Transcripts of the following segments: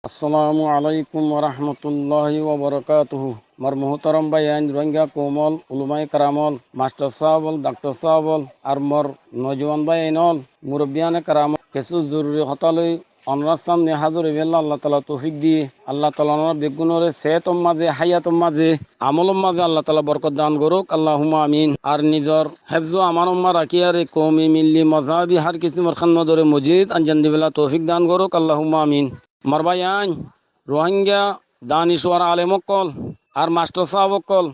আসসালামু আলাইকুম ওরহমতুল্লাহি ওবরকাতুহু। মার মোহতরম ভাইয়ান রোহিঙ্গা কোমল উলুমাই কারামল মাস্টার সাহাবল ডাক্তার সাহাবল আর মর নজওয়ান ভাইয়ানল মুরব্বিয়ানে কারামল কিছু জরুরি হতালই অনরার সামনে হাজর ইবেল্লা আল্লাহ তালা তৌফিক দিয়ে আল্লাহ তালা বেগুনরে সেহতম মাঝে হায়াতম মাঝে আমলম মাঝে আল্লাহ তালা বরকত দান করুক আল্লাহুম্মা আমিন। আর নিজর হেফজ আমানম্মা রাখিয়ারে কৌমি মিল্লি মজাবি হার কিসিমর খান্নদরে মজিদ আঞ্জান দিবেলা তৌফিক দান করুক আল্লাহুম্মা আমিন। মারবায়ান রোহিঙ্গা দানিশওয়ার আলেমকল আর মাস্টার সাহাবকল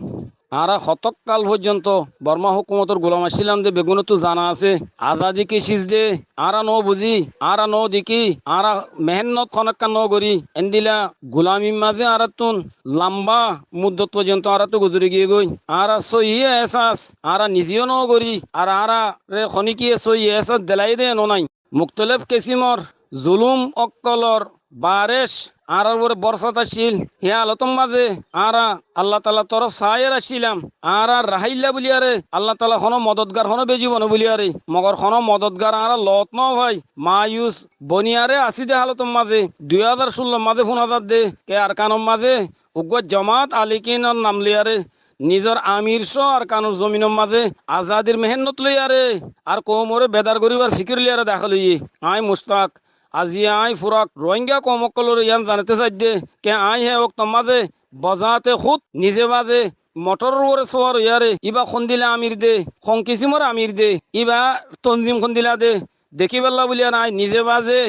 আরা শতকাল পর্যন্ত বর্মা হুকুমতর গোলাম আসছিলাম যে বেগুন তো জানা আছে আজাদি কি সিজ দে আরা ন বুঝি আরা ন দেখি আরা মেহনত খনক্কা ন করি এন্দিলা গোলামি মাঝে আরা তুন লম্বা মুদ্দত পর্যন্ত আরা তো গুজরে গিয়ে গই আরা সই এসাস আরা নিজেও ন করি আর আরা রে খনিকিয়ে সই এসাস দেলাই দে নাই মুক্তলেফ কেসিমর জুলুম অক্কলর বারেশ আর ওর বর্ষাত আসিল হে আলতম মাঝে আরা আল্লাহ তালা তরফ সাহের আসছিলাম আর রাহাইল্লা বলিয়ারে আল্লাহ তালা হনো মদতগার হনো বেজিবন বলিয়ারে মগর হনো মদতগার আর লত ন ভাই মায়ুস বনিয়ারে আসি দে হালতম মাঝে 2016 মাঝে 5000 দে কে আর কানম মাঝে উগ্র জমাত আলিকিন নাম লিয়ারে নিজর আমির আর কানুর জমিনের মাঝে আজাদির মেহনত লইয়ারে আর কোমরে বেদার গরিবার ফিকির লিয়ারে দেখা লইয়ে আই মুস্তাক আজি আই ফুরাক রোহিঙ্গা কমকলর ইয়ান জানাতে চাইদে কে আই হে ওক মাঝে বজাতে খুদ নিজে বাজে মটর ওরে সোয়ার ইয়ারে ইবা খন্দিলা আমির দে খংকিসিমর আমির দে ইবা তনজিম খন্দিলা দে দেখি বেল্লা বলিয়া নাই নিজে বাজে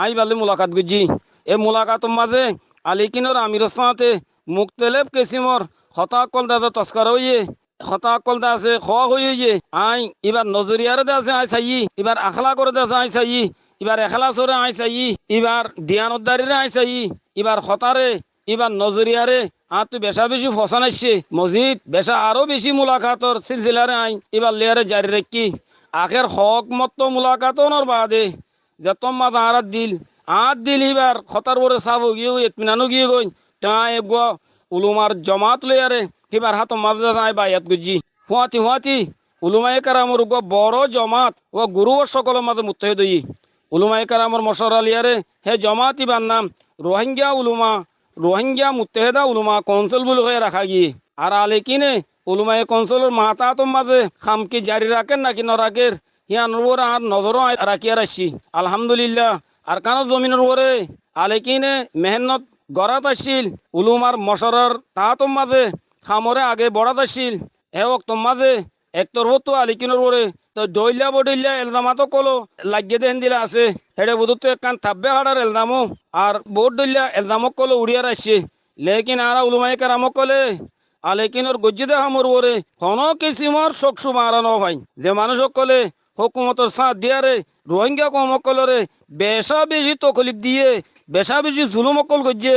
আই বালে মুলাকাত গুজি এ মুলাকাত মাঝে আলিকিনর আমির সাথে মুক্তলেব কেসিমর হতাকল দাদা তস্কার হইয়ে হতাকল দা আছে খোয়া হইয়ে আই এবার নজরিয়ারে দে আছে আই চাই এবার আখলা করে দে আছে আই চাই এবার এখলাসরে আই চাই এবার দিয়ানদারিরে আই চাই এবার হতারে এবার নজরিয়ারে আর তুই বেশা বেশি ফসান আসছে মসজিদ বেশা আরো বেশি মুলাকাতর সিলসিলারে আই এবার লেয়ারে জারি রেখি আখের হক মত মুলাকাতর বাদে যে তোমার আরাত দিল দিল এবার হতার বরে চাব গিয়ে এতমিনানো গিয়ে গই টাই উলুমার জমাত লইয়ারে এবার হাত মাঝে আই বাইয়াত গুজি হুয়াতি উলুমাই কারামর বড় জমাত ও গুরু সকলের মাঝে মুত্তাহিদ হই উলুমাই কারামর মশর আলিয়ারে হে জমাত ইবার নাম রোহিঙ্গা মুত্তাহিদা উলুমা কাউন্সিল বলে হয়ে রাখা গিয়ে আর আলে কিনে উলুমাই কাউন্সিলের মাথা তোর মাঝে খামকি জারি রাখেন নাকি নরাকের হিয়ান আর নজরও রাখিয়া রাখছি আলহামদুলিল্লাহ আর কানো জমিনের ওরে আলে কিনে মেহনত গড়াত আসছিল উলুমার মশরার তাহাতম মাঝে খামরে আগে বড়াত আসছিল হে ওক্তম মাঝে একতর হতো আলিকিনের ওরে তো দইলা বডইলা এলজামাতো কলো লাগিয়ে দেন দিলা আছে হেডে বুধুতো একখান থাব্বে হাড়ার এলজামো আর বোট দইলা এলজামক কলো উড়িয়ার আসছে লেকিন আরা উলুমাই কারামক কলে আলেকিনের গজ্জিদে হামর ওরে কোনো কিসিমর চকসু মারানো ভাই যে মানুষ কলে হুকুমতর সাথ দিয়ারে রোহিঙ্গা কমকলরে বেশা বেশি তকলিফ দিয়ে বেশা বেশি জুলুমকল গজ্জে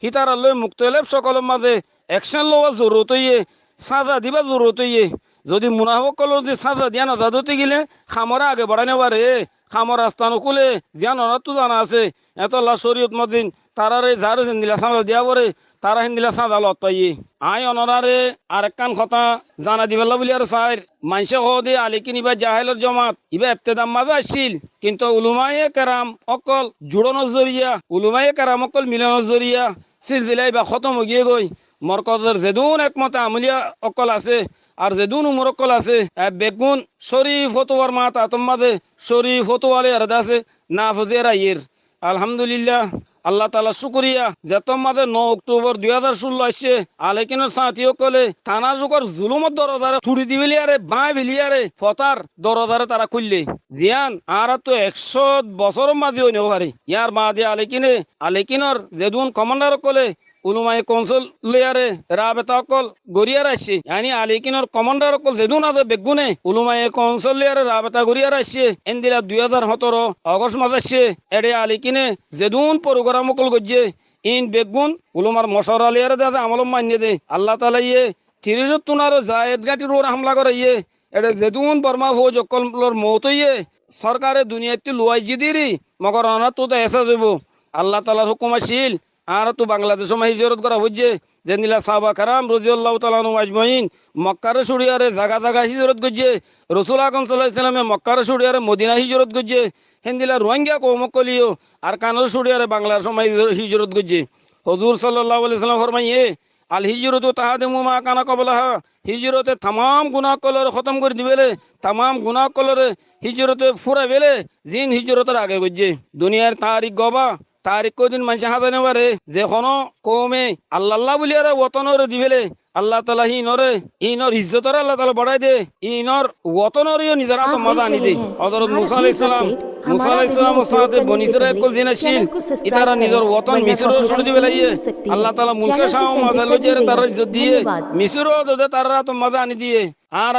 হিতার লই মুক্তলেব সকলের মাঝে অ্যাকশন লওয়া জরুরত হইয়ে সাজা দিবা জরুরত হইয়ে যদি মুনাফকলর যে সাজা দিয়া না দাদতে গেলে খামরা আগে বাড়ানো পারে খামর রাস্তা নকুলে জিয়ান তো জানা আছে এত আল্লাহ শরীয়ত মদিন তারারে যার দিলা সাজা দিয়া পরে তারা হিন্দিলা সাজা লত পাইয়ে আই অনরারে আর একখান কথা জানা দিবেলা বলি আর সাইর মানসে দে আলিকিন ইবা জাহেলের জমাত ইবা এফতেদাম মাঝে আসছিল কিন্তু উলুমায়ে কেরাম অকল জুড়ানোর জরিয়া উলুমায়ে কেরাম অকল মিলানোর জরিয়া সিলসিলা ইবা খতম গিয়ে গই মরকজের যেদুন একমতে আমলিয়া অকল আছে আর যেদুন উমরকল আছে বেগুন শরীফ হতোয়ার মাত আতম মাঝে শরীফ হতোয়ালে আর আছে না ফজের আইয়ের আলহামদুলিল্লাহ আল্লাহ তালা শুক্রিয়া যে তোমাদের 9 অক্টোবর 2016 আসছে আলেকিনের সাথীও কলে থানা যুগর জুলুমত দরজারে ছুটি দিবিলি আরে বাঁ ভিলিয়ারে ফতার দরজারে তারা খুললে জিয়ান আর তো 100 বছর মাঝে হইনে পারি ইয়ার বাদে আলেকিনর যেদুন কমান্ডার কলে উলুমাই কনসল লেয়ারে রাবেতা অকল গড়িয়ার আসছে yani আলিকিনর কমান্ডার অকল যেদুন আছে বেগুনে উলুমাই কনসল লেয়ারে রাবেতা গড়িয়ার আসছে এন্দিলা 2017 অগস্ট মাস আসছে এডে আলিকিনে যেদুন প্রোগ্রাম অকল গজ্জে ইন বেগুন উলুমার মশরা লেয়ারে দাদা আমলম মান্য দে আল্লাহ তাআলা ইয়ে 30 তুনারো জায়েদ গাটির ওর হামলা করে ইয়ে এডে যেদুন বর্মা ফৌজ অকলর মৌত ইয়ে সরকারে দুনিয়াতে লুয়াই জিদিরি মগর অনা তো এসা যাব আল্লাহ তাআলার হুকুম আসিল আর তো বাংলাদেশ হিজরত করা হচ্ছে যেনিলা সাহাবা কারাম রাদিয়াল্লাহু তাআলা আনহুম আজমাইন মক্কার শুড়িয়ারে জাগা জাগা হিজরত গজ্জে রাসূল আকরাম সাল্লাল্লাহু আলাইহি সাল্লামে মক্কার শুড়িয়ারে মদিনা হিজরত গজ্জে হেন্দিলা রোহিঙ্গা কওমকলিও আর কানার শুড়িয়ারে বাংলার সময় হিজরত গজ্জে হুজুর সাল্লাল্লাহু আলাইহি সাল্লাম ফরমাইয়ে আল হিজরতু তাহাদিমু মা কানা কবলাহা হিজরতে तमाम গুনাহ কলর খতম করে দিবেলে तमाम গুনাহ কলরে হিজরতে ফুরা বেলে জিন হিজরতের আগে গজ্জে দুনিয়ার তারিখ গবা তারিখ কদিন মানুষ হাজানে পারে যে কোনো কৌমে আল্লাহ বলিয়ারে ওতনর দিবেলে আল্লাহ তালা ইনর ইজ্জতর আল্লাহ তালা বড়াই দে ইনর ওতনরিও নিজের আত মজা আনি দে হযরত মুসা আলাইহিস সালাম সাথে বনি ইসরাইল কল দিন আসিল ইতারা নিজের ওতন মিসর ছড়ি দিবে লাইয়ে আল্লাহ তালা মুলকে শাহ মজা লজের তার ইজ্জত দিয়ে মিসরও দে তার আত মজা আনি দিয়ে আর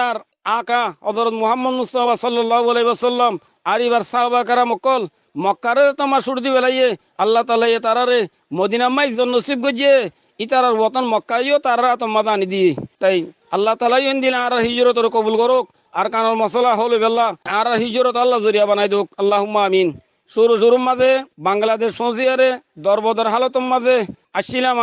আকা হযরত মুহাম্মদ মুস্তাফা সাল্লাল্লাহু আলাইহি ওয়াসাল্লাম আরিবার সাহাবা কারাম কল মক্কারে তোমার ছড়ি দিবে লাইয়ে আল্লাহ তালা তারারে মদিনা মাই জন নসিব গজে ইতারার ওতন মক্কাইও তারা তো মাদা আনি দিয়ে তাই আল্লাহ তালাই দিন আর হিজরতর কবুল করুক আর কানোর মশলা হলো বেল্লা আর হিজরত আল্লাহ জরিয়া বানাই দুক আল্লাহুম্মা আমিন শুরুর মাঝে বাংলাদেশ পৌঁছিয়ারে দরবদর হালতম মাঝে আসছিলাম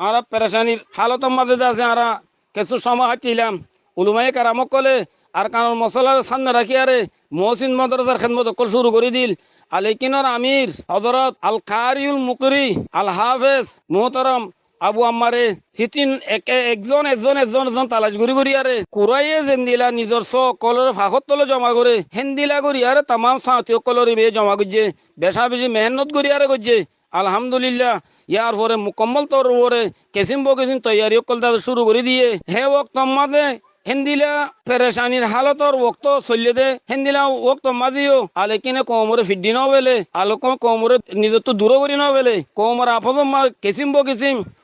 আরা পেরেশানির হালতম মাঝে আছে আরা কিছু সময় হাঁটিলাম উলুমায়ে কারামক কলে আর কানোর মশলার সামনে রাখি আরে মহসিন মাদ্রাসার খেদমত কল শুরু করে দিল আলেকিনর আমির হযরত আল কারিউল মুকরি আল হাফেজ মুহতারাম আবু আম্মারে সিতিন একজন তালাশ ঘুরি আরে কুরাইয়ে জেন্দিলা নিজর কলর ফাঁকত তলে জমা করে হেন্দিলা করি আরে তাম সাঁতীয় কলর বে জমা করছে বেশা বেশি মেহনত করি আরে করছে আলহামদুলিল্লাহ ইয়ার পরে মুকম্মল তোর পরে কেসিম তৈয়ারি কলতা শুরু করে দিয়ে হে ওক্ত মাঝে হেন্দিলা পেরেশানির হালতর ওক্ত চলিয়ে দে হেন্দিলা ওক্ত মাঝিও আলে কিনে কোমরে ফিডি ন বেলে আলো কোমরে নিজের তো দূর করি ন বেলে কোমর আপদ কেসিম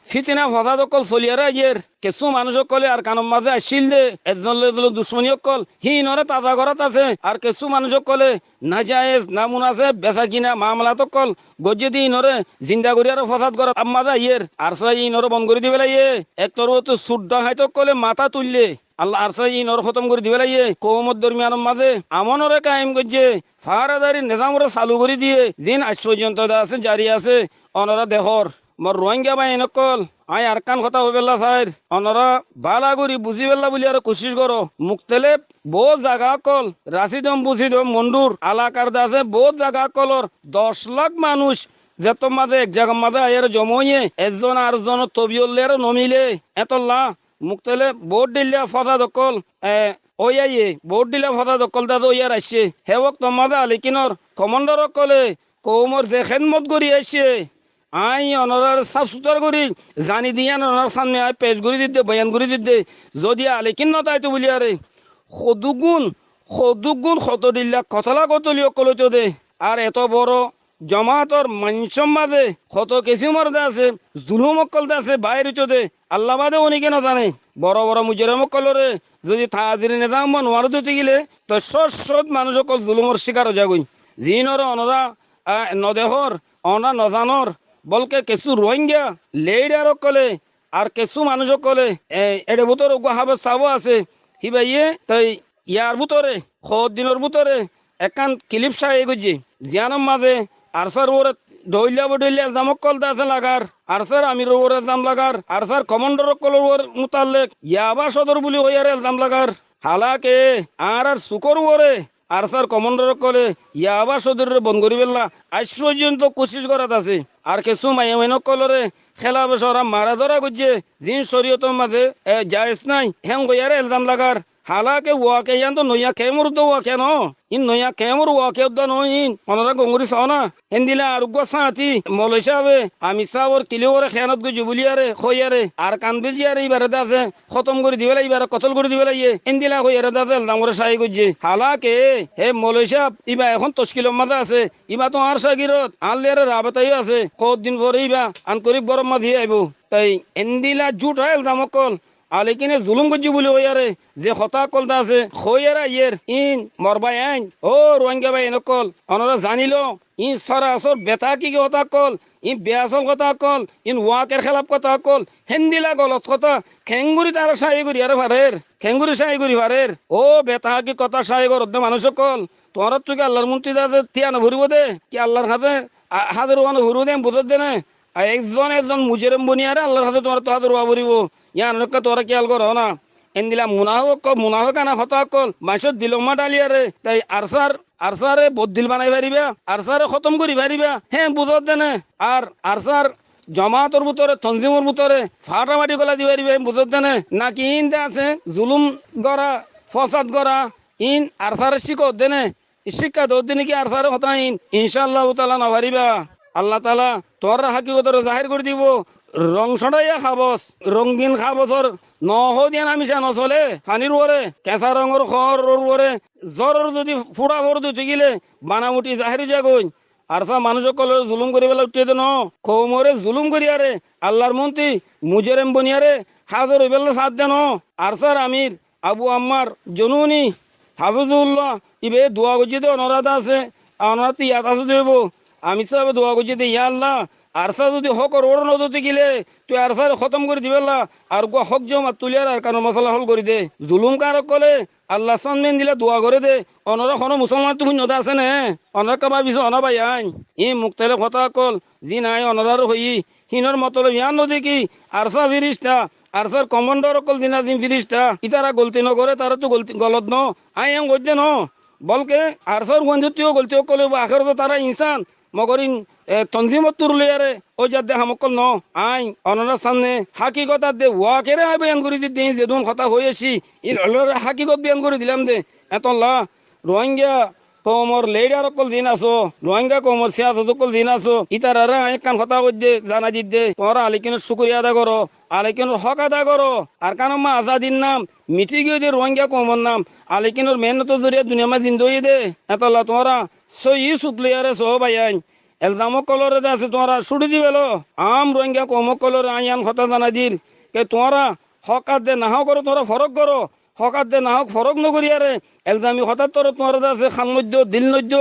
ফিতিনা ফদা দকল চলিয়ারে আইয়ের কিছু মানুষ কলে আর কানম মাঝে আসিল দে এজন দুশ্মনী কল হি নরে তাজা ঘরত আছে আর কিছু মানুষ কলে না জায়েজ না মুনাসে বেচা কিনা মামলা তো কল গজ্জে দি নরে জিন্দা করি আর ফসাদ ঘরত আম্মাদা ইয়ের আর সাই নরে বন্ধ করে দিবে লাইয়ে এক তোর তো সুড্ডা হাইতো কলে মাথা তুললে আল্লাহ আর সাই নর খতম করে দিবে লাইয়ে কৌমত দরমিয়ানের মাঝে আমনরে কায়েম গজ্জে ফারাদারি নিজামরে চালু করে দিয়ে জিন আজ পর্যন্ত আছে জারি আছে অনরা দেহর মোর রোহিঙ্গা বাই নকল আই আর কান কথা হইবেলা স্যার অনরা বালা করি বুঝি বেলা বলি আর কোশিশ করো মুক্তেলে বহুত জায়গা কল রাশিদম বুঝিদম মন্ডুর আলাকার দাসে বহুত জায়গা কলর 10 লাখ মানুষ যে তোমাদের এক জায়গার মাঝে আয়ের জমইয়ে একজন আর জন তবিয়লের নমিলে এতলা মুক্তেলে বহুত দিল্লা ফসা দকল ওই আইয়ে বহুত দিল্লা ফসা দকল দাদা ইয়ার আসছে হেবক তোমাদের আলিকিনর কমান্ডার কলে কৌমর যে খেদমত করি আসছে আই অনরার সাফ সুতর করি জানি দিয়া অনার সামনে আই পেশ করে দিতে বয়ান করে দিতে যদি আলেকিন নতাইতো বলি আরে সদুগুণ সতদিল্লা কতলা কতলিও কলতো দে আর এত বড় জমাতর মানুষের মাঝে কত কিছু মর্দে আছে জুলুম অকলতে আছে বাইরে দে আল্লাহ বাদে অনেকে না জানে বড় বড় মুজরাম কলরে যদি তাজির নেতাম বা নোয়ার দিতে গেলে তো সৎ মানুষ অকল জুলুমর শিকার যাগই জিনর অনরা নদেহর অনা নজানর বলকে কিছু রোহিঙ্গা লেডার কলে আর কিছু মানুষ কলে এর ভিতরে হাবে চাব আছে হিবাইয়ে তাই ইয়ার ভিতরে দিনের ভিতরে একান ক্লিপ চাই গজি জিয়ানোর মাঝে আর স্যার ওরে ডইলিয়া জামক কলতে আছে লাগার আর স্যার আমির ওরে জাম লাগার আর স্যার কমান্ডার কলের ওর মোতালেক ইয়াবা সদর বলি হইয়ার এলজাম লাগার হালাকে আর সুকর ওরে আর স্যার কমান্ডার কলে ইয়াবা সদরের বন্ধ করি বেলা আজ পর্যন্ত কোশিশ করাত আছে আর কিছু মাইন কলরে খেলা বসরা মারা ধরা করছে জিন শরীয়তের মাঝে জায়েজ নাই হ্যাং গইয়ারে এলজাম লাগার হালাকে ওয়াকে ইয়ান তো নইয়া কেমর তো ওয়াকে ন ইন নইয়া কেমর ওয়াকে উদ্দা নইন অনরা গঙ্গুরি চাও না হেন্দিলা আরোগ্য সাঁতি মলই সাহেবে আমি সাহর কিলিওরে খেয়ানত গই জুবুলিয়ারে খইয়ারে আর কানবিল জিয়ারে ইবারে দাসে খতম করে দিবেলা ইবারে কতল করে দিবেলা ইয়ে হেন্দিলা খইয়ারে দাসে দামরে সাই গইছে হালাকে হে মলই সাহেব ইবা এখন তশকিলের মাঝে আছে ইবা তো আর সাগিরত আল্লেরে রাবেতাইও আছে কতদিন পরে ইবা আন্তরিক গরম মা দিয়ে আইব তাই হেন্দিলা জুট হয় দামকল আলেকিনে জুলুম করছি বলে ওয়ারে যে হতা কলতা আছে খইয়ারা ইয়ের ইন মরবাই আইন ও রোহিঙ্গা ভাই নকল অনরা জানিল ইন সরাসর বেতা কি হতা কল ইন বেয়াসল কথা কল ইন ওয়াকের খেলাপ কথা কল হেন্দিলা গলত কথা খেঙ্গুরি তারা সাই করি আরে ভারের খেঙ্গুরি সাই করি ভারের ও বেতা কি কথা সাই কর মানুষ কল তোমার তুই কি আল্লাহর মন্ত্রী দাদা তিয়া না ভরিব দে কি আল্লাহর হাতে হাতের ওয়ানো ভরিব দে বুঝত দে না আর একজন একজন মুজেরম বনিয়ারে আল্লাহর হাতে তোমার তো হাতে রোয়া পড়িব ইয়ান তোরা খেয়াল করো না এন্দিলা মুনাফক আনা হতা কল মাসত দিলমা ডালিয়ারে তাই আরসারে বদ্দিল বানাই পারিবা আরসারে খতম করি পারিবা হ্যাঁ বুঝত দেনে আর আরসার জমাতর ভিতরে তঞ্জিমর ভিতরে ফাটাফাটি গলা দি পারিবে বুঝত দেনে নাকি ইনতে আছে জুলুম গড়া ফসাদ গড়া ইন আরসারে শিখত দেনে শিক্ষা দৌড় দিনে কি আরসারে হতা ইনশাআল্লাহ তাআলা না পারিবা আল্লাহ তাআলা তোর হাকিকতর জাহির করে দিব রং সড়াইয়া খাবস রঙিন খাবসর নহ দিয়া নামিছা নচলে পানির ওরে কেঁচা রঙর খর ওরে জ্বরের যদি ফুড়া ভর দিতে গেলে বানামুটি জাহির যাগই আর সব মানুষসকলের জুলুম করি বেলা উঠিয়ে দেন কৌমরে জুলুম করিয়ারে আল্লাহর মন্ত্রী মুজেরেম বনিয়ারে হাজর হইবেলা সাথ দেন আর স্যার আমির আবু আম্মার জনুনি হাফিজুল্লাহ ইবে দোয়া গুজি দে অনরাধ আছে অনরাধ ইয়াদ আছে দেব আমি সব দোয়া গুজি দে ইয়া আল্লাহ আরসা যদি হক ওর নদতে গেলে তুই আরসার খতম করে দিবেলা আর গো হক জমা তুলিয়ার আর কানো মশলা হল করে দে জুলুম কারক কলে আল্লাহ সানমেন দিলে দোয়া করে দে অনরা কোনো মুসলমান তুমি নদা আছে নে অনর কাবা বিশ অনবাই আইন ই মুক্তালে কথা কল জি নাই অনরার হই হিনর মতলব ইয়ান নদী কি আরসা ফিরিস্তা আরসার কমান্ডার কল দিনা দিন ফিরিস্তা ইতারা গলতি নকরে তারা তো গলতি গলত ন আই এম গদ্দে ন বলকে আরসার গঞ্জতিও গলতি কলে আখের তো তারা ইনসান মগরিন তনজিমত তুরলিয়ারে ও যাতে হামকল ন আইন অনরার সামনে হাকিকত দে ওয়াকেরে আই বয়ান করে দিতে যেদুন কথা হয়েছি ইর হাকিকত বয়ান করে দিলাম দে এতল্লা রোহিঙ্গা কমর লেডার কল দিন আসো রোহিঙ্গা কমর সিয়াসত কল দিন আসো ইতারা এক কান কথা কই জানা দিতে তোমরা আলিকিনের শুকরিয়া আদা করো আলিকিনের হক আদা করো আর কান মা আজাদির নাম মিটি গিয়ে দে রোহিঙ্গা কমর নাম আলিকিনের মেহনত জরিয়া দুনিয়া মা জিন্দই দে এতল্লা তোমরা সই সুকলিয়ারে সহ ভাই আইন এলজামক কলরে আছে তোমরা ছুটি দিবেলো আম রোহিঙ্গা কমক কলরে আইয়ান কথা জানা দিল কে তোমরা হকাত দে নাহ করো তোমরা ফরক করো হকাত দে নাহক ফরক নকরিয়ারে এলজামি হঠাৎ তোর তোমরা আছে খান নদ্য দিল নদ্য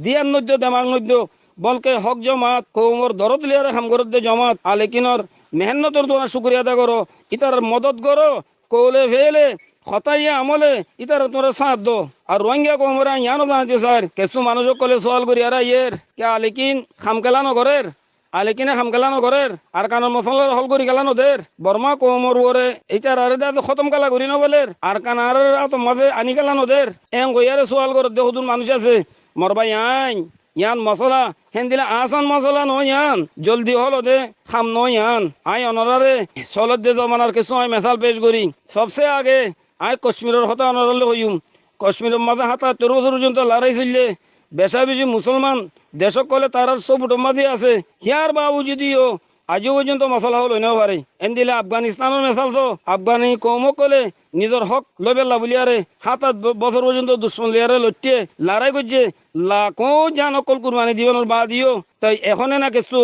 দিয়ান নদ্য দেমাগ নদ্য বলকে হক জমাত কৌমর দরদ লিয়ারে খামগরত দে জমাত আলেকিনর মেহনতর তোমরা শুক্রিয়া আদা করো ইতার মদত করো কৌলে ফেলে হতাইয়া আমলে ইতার তোমরা সাথ দো আর রোহিঙ্গা কমরা ইয়ানো জানাতে স্যার কিছু মানুষ কলে সওয়াল করি আর ইয়ের কে আলেকিন খামকেলা নগরের আলেকিনে খামকেলা নগরের আর কানের মশলার হল করি গেলা নদের বর্মা কৌমর ওরে ইতার আরে দা খতম কালা করি নবলের আর কানার তো মাঝে আনি গেলা নদের এং গইয়ারে সওয়াল করে দেহুদুন মানুষ আছে মরবাই আইন ইয়ান মশলা হেন দিলে আসান মশলা নয় ইয়ান জলদি হলো দে খাম নয় ইয়ান আই অনরারে সলত দে জমানার কিছু আমি মেসাল পেশ করি সবসে আগে আই কাশ্মীরের হতা অনরালে হইম কাশ্মীরের মাঝে হাতা 13 বছর পর্যন্ত লড়াই চললে বেশা বেশি মুসলমান দেশক কলে তার সব উটমাদি আছে হিয়ার বাবু যদিও আজও পর্যন্ত মশলা হল হইনাও পারে এন দিলে আফগানিস্তানের মেসাল তো আফগানি কৌমক কলে নিজের হক লবেলা বলিয়ারে 7-8 বছর পর্যন্ত দুশ্মন লিয়ারে লটিয়ে লড়াই করছে লাখো জান অকল কুরবানি দিবেন বা দিও তাই এখনে না কিছু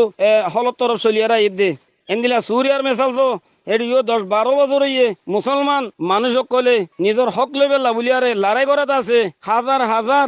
হলত তরফ চলিয়ারা ঈদ দে এন দিলা সুরিয়ার মেসাল তো এডিও 10-12 বছর হইয়ে মুসলমান মানুষ কলে নিজের হক লবেলা বলিয়ারে লড়াই করাতে আছে হাজার হাজার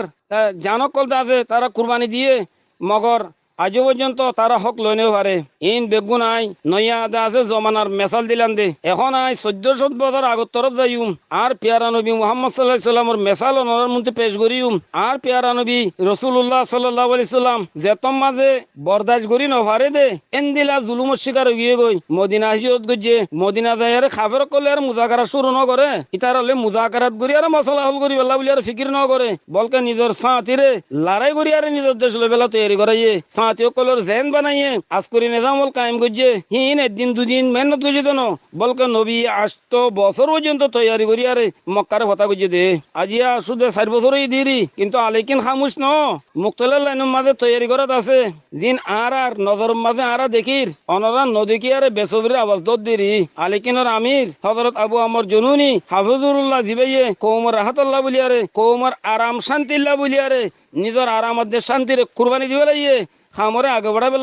জানক কলতে আছে তারা কুরবানি দিয়ে মগর আজও পর্যন্ত তারা হক লইনেও পারে ইন বেগুন আই নইয়া আদা আছে জমানার মেসাল দিলাম দে এখন আই 1400 বছর আগত তরফ যাইম আর পেয়ারা নবী মুহাম্মদ সাল্লাল্লাহু আলাইহি সাল্লামের মেসাল অনর মধ্যে পেশ করিম আর পেয়ারা নবী রাসূলুল্লাহ সাল্লাল্লাহু আলাইহি সাল্লাম যেতম মাঝে বরদাস্ত করি নভারে দে এন্দিলা জুলুমের শিকার হয়ে গই মদিনা হিজত গজে মদিনা যায়ারে খাবার করলে আর মুজাকারা শুরু ন করে ইতার হলে মুজাকারাত করি আর মশলা হল করি বেলা বলি আর ফিকির ন করে বলকে নিজের সাথীরে লড়াই করি আর নিজের দেশ বেলা তৈরি করাইয়ে সাথীসকলের জেন বানাইয়ে আজকরি নিজামল কায়েম করছে হিন একদিন দুদিন মেহনত করছে তো বলকে নবী 8 বছর পর্যন্ত তৈরি করি আরে মক্কারে হতা করছে দে আজিয়া শুধু 4 বছরই দিরি কিন্তু আলেকিন খামুশ ন মুক্তলের লাইনের মাঝে তৈরি করাত আছে জিন আর নজর মাঝে আর দেখির অনরা নদীকি আরে বেসবরির আওয়াজ দত দিরি আলেকিনের আমির হযরত আবু আমর জুনুনি হাফিজুল্লাহ জিবাইয়ে কওমর রাহাতুল্লাহ বলিয়ারে কওমর আরাম শান্তিল্লাহ বলিয়ারে নিজের আরামত শান্তিরে কুরবানি দিবে লাইয়ে খামরে আগে বাড়াবে